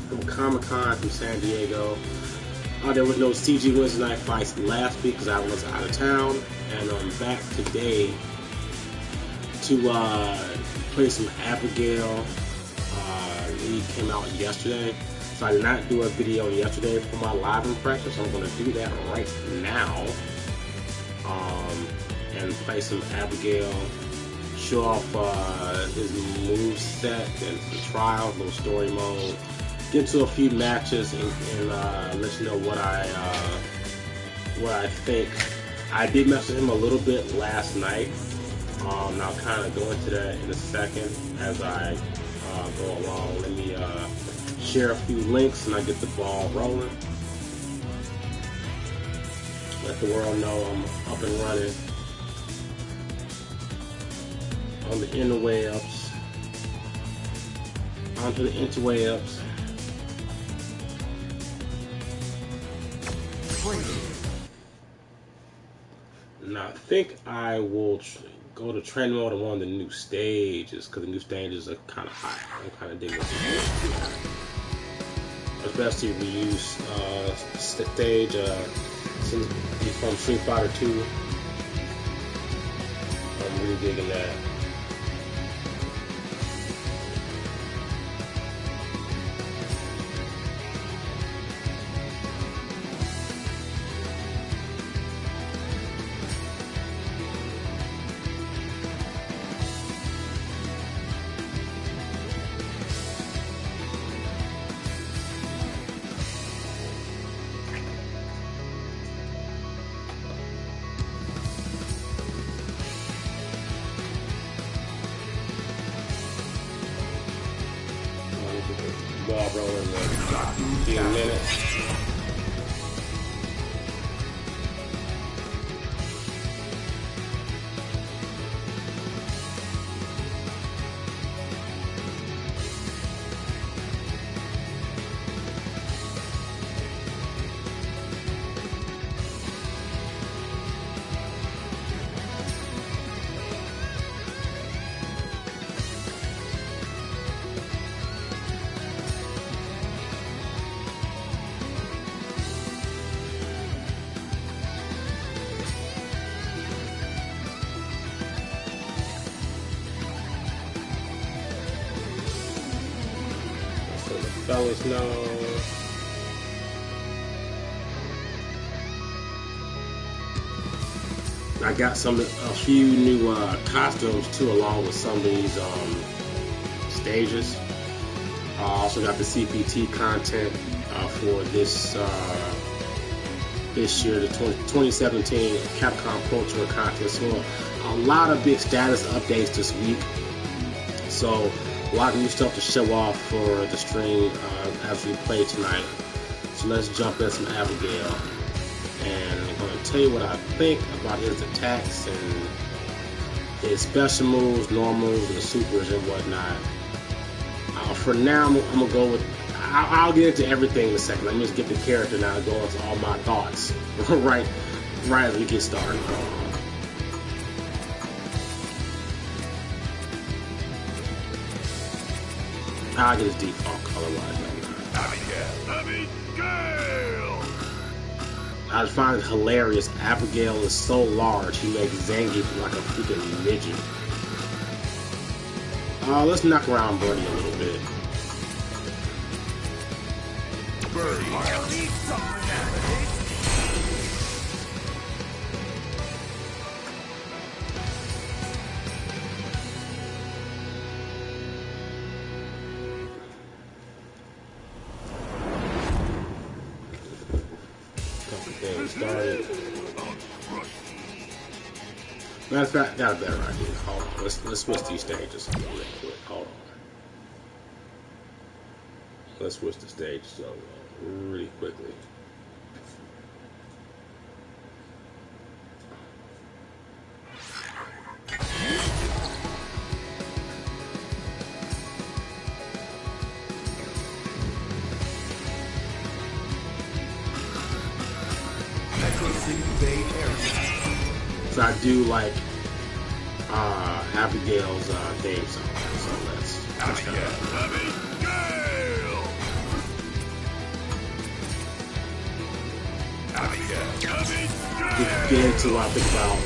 from Comic-Con from San Diego. There was no CG Wednesday Night Fights last week because I was out of town, and I'm back today to play some Abagail. He came out yesterday, so I did not do a video yesterday for my live impression, so I'm going to do that right now, and play some Abagail, show off his move set and the trials, little story mode, get into a few matches, and let you know what I think. I did mess with him a little bit last night. I'll kind of go into that in a second as I go along. Let me share a few links and I get the ball rolling. Let the world know I'm up and running on the interwebs, onto the interwebs. Now I think I will go to training mode on one of the new stages, because the new stages are kind of high. I'm kind of digging this, especially if we use stage from Street Fighter 2. I'm really digging that. Ball rolling in a few minutes. Fellas know. I got a few new costumes too, along with some of these stages. I also got the CPT content for this year, the 2017 Capcom Pro Tour content. So a lot of big status updates this week. So a lot of new stuff to show off for the stream as we play tonight. So let's jump in some Abagail, and I'm going to tell you what I think about his attacks and his special moves, normals, and the supers and whatnot. For now, I'm going to go with, I'll get into everything in a second. Let me just get the character now and go into all my thoughts right as we get started. I'll get his default color Abagail! I just find it hilarious. Abagail is so large, he makes Zangief look like a freaking midget. Let's knock around Birdie a little bit. Started. Matter of fact, got a better idea. Hold on. Let's switch these stages real quick. Hold on. Let's switch the stages really quickly. So I do like Abagail's theme song. So let's try that. get into what I think about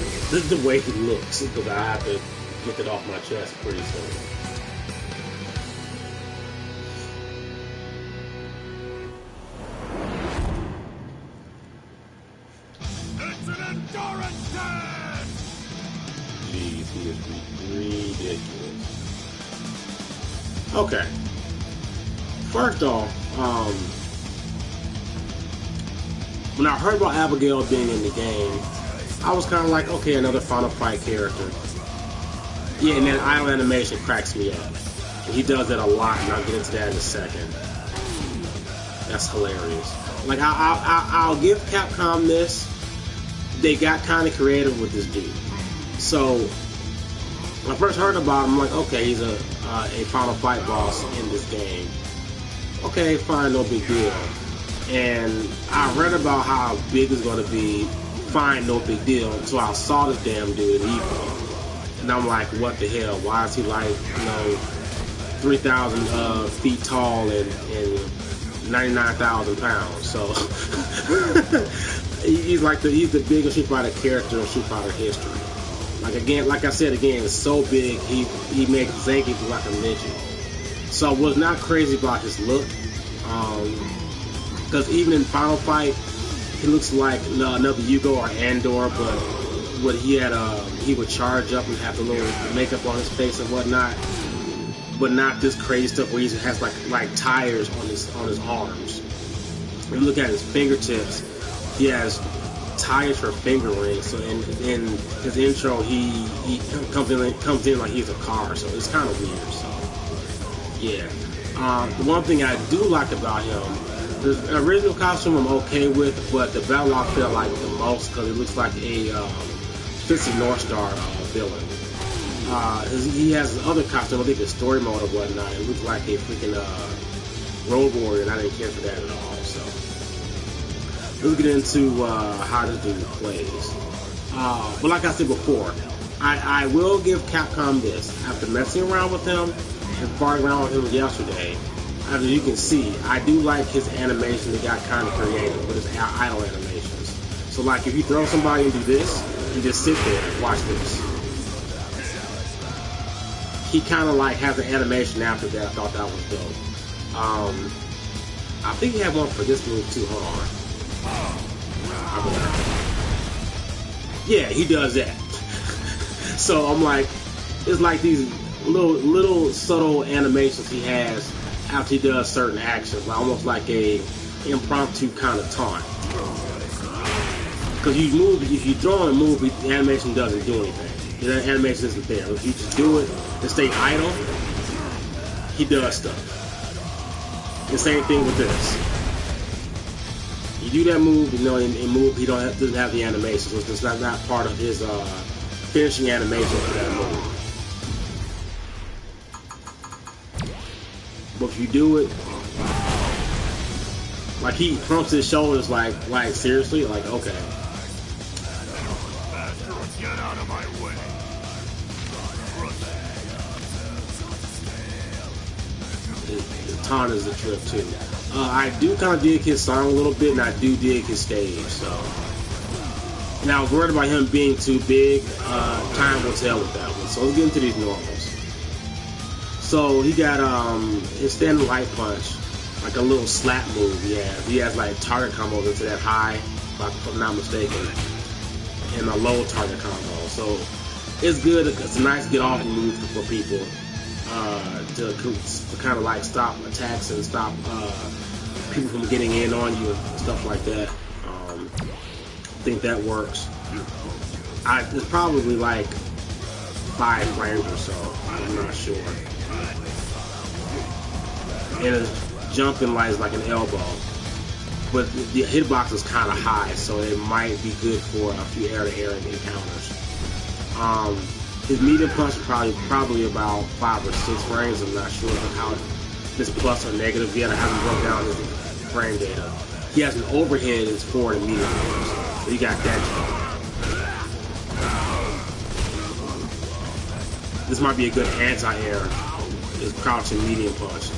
the way he looks, because I have to get it off my chest pretty soon. It's an endurance test! Jeez, he is ridiculous. Okay. First off, when I heard about Abagail being in the game, I was kind of like, okay, another Final Fight character. Yeah, and then idle animation cracks me up. And he does that a lot, and I'll get into that in a second. That's hilarious. Like, I'll give Capcom this. They got kind of creative with this dude. So, when I first heard about him, I'm like, okay, he's a Final Fight boss in this game. Okay, fine, no big deal. And I read about how big it's going to be. Fine, no big deal. So I saw this damn dude in Evo. And I'm like, what the hell? Why is he like, 3,000 feet tall and 99,000 pounds? So he's the biggest Street Fighter character in Street Fighter history. Like I said again, it's so big he makes Zangief look like a midget. So I was not crazy about his look, because even in Final Fight, he looks like another Yugo or Andor, but what he would charge up and have the little makeup on his face and whatnot, but not this crazy stuff where he has like tires on his arms. If you look at his fingertips, he has tires for finger rings. So in his intro, he comes in like he's a car. So it's kind of weird. So yeah, the one thing I do like about him, the original costume I'm okay with, but the battle I feel like the most because it looks like a Fist North Star villain. He has his other costume, I think the story mode or whatnot. It looks like a freaking Road Warrior, and I didn't care for that at all. So let's get into how this dude plays. But like I said before, I will give Capcom this. After messing around with him and farting around with him yesterday, as you can see, I do like his animation. He got kind of creative with his idle animations. So like if you throw somebody and do this, you just sit there and watch this. He kind of like has an animation after that. I thought that was dope. I think he had one for this move too. Hold on. Yeah, he does that. So I'm like, it's like these little subtle animations he has after he does certain actions, like almost like a impromptu kind of taunt. Because if you throw and move, the animation doesn't do anything. The animation isn't there. If you just do it and stay idle, he does stuff. The same thing with this. You do that move, and move he doesn't have the animation, so it's not part of his finishing animation for that move. But if you do it, like he pumps his shoulders, like seriously, like okay. Get out of my way. The taunt is the trip too. I do kind of dig his song a little bit, and I do dig his stage. So, and I was worried about him being too big. Time will tell with that one. So let's get into these normals. So he got his standard light punch, like a little slap move. He has like target combos into that high, if I'm not mistaken, and a low target combo. So it's good. It's a nice get off move for people to kind of like stop attacks and stop people from getting in on you and stuff like that. I think that works. It's probably like 5 frames or so. I'm not sure. And his jumping light is like an elbow, but the hitbox is kind of high, so it might be good for a few air-to-air encounters. His medium punch is probably about 5 or 6 frames. I'm not sure how this plus or negative yet. I haven't broke down his frame data. He has an overhead that's forward and medium punch, so you got that jump. This might be a good anti-air. His crouching medium punch.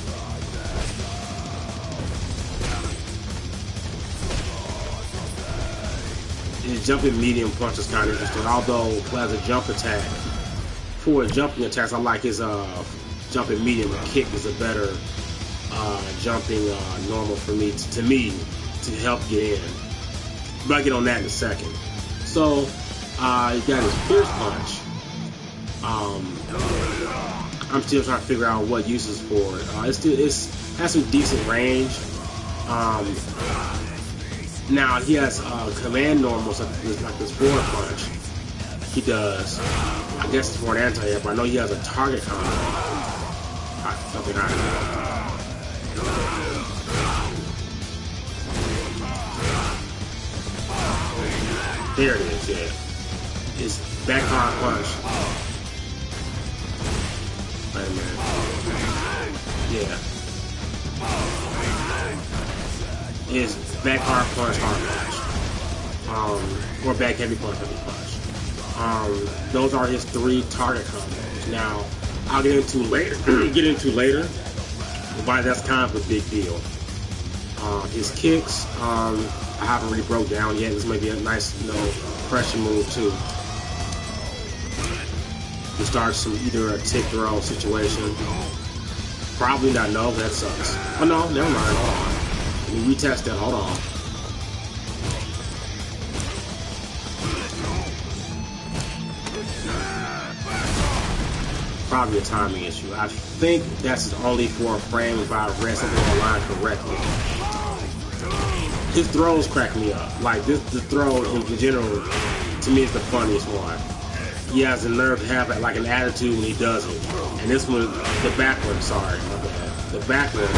his jumping medium punch is kind of interesting. Although as a jump attack, for jumping attacks, I like his jumping medium kick is a better jumping normal for me to help get in. But I'll get on that in a second. So you got his Fierce Punch. I'm still trying to figure out what uses for it. It has some decent range. Now he has command normals like this forward punch. He does. I guess it's for an anti-air, but I know he has a target combo. Something I know. There it is, yeah. It's back hard punch. Wait a minute. Yeah. It's back hard punch, hard punch. Or back heavy punch, heavy punch. Those are his 3 target combos. Now, I'll get into later. Why that's kind of a big deal. His kicks, I haven't really broke down yet. This may be a nice, pressure move too. To start either a tick throw situation. Probably not. No, that sucks. Oh no, never mind. Hold on. Let me retest that. Hold on. Probably a timing issue. I think that's only for a frame if I read something online correctly. His throws crack me up. Like the throw in general, to me, is the funniest one. He has the nerve to have like an attitude when he does it. And this one, the back one, sorry, my bad. The back one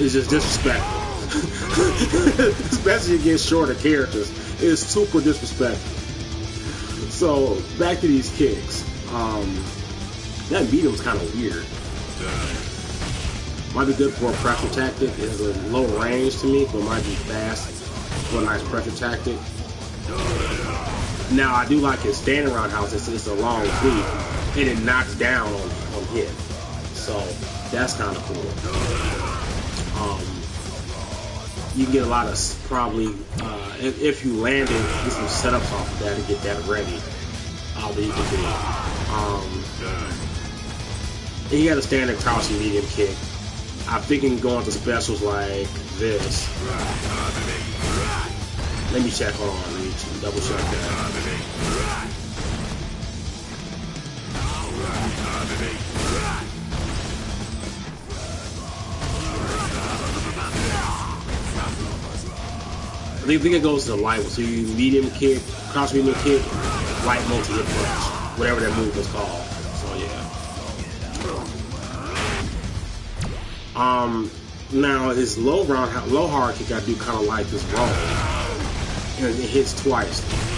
is just disrespectful. Especially against shorter characters. It's super disrespectful. So, back to these kicks. That medium's kind of weird. Might be good for a pressure tactic. It has a low range to me, but might be fast for a nice pressure tactic. Now, I do like his standing roundhouse. It's a long sweep, and it knocks down on hit. So, that's kind of cool. You can get a lot of, probably, if you land it, get some setups off of that and get that ready. That you can do. And you got a standard crouching medium kick. I'm thinking going to specials like this. Let me check. Hold on. Let me double check that. I think it goes to the light one. So you medium kick, crouch medium kick, light multi-hit punch. Whatever that move was called. So yeah. Now his low hard kick I do kind of like this roll. And it hits twice.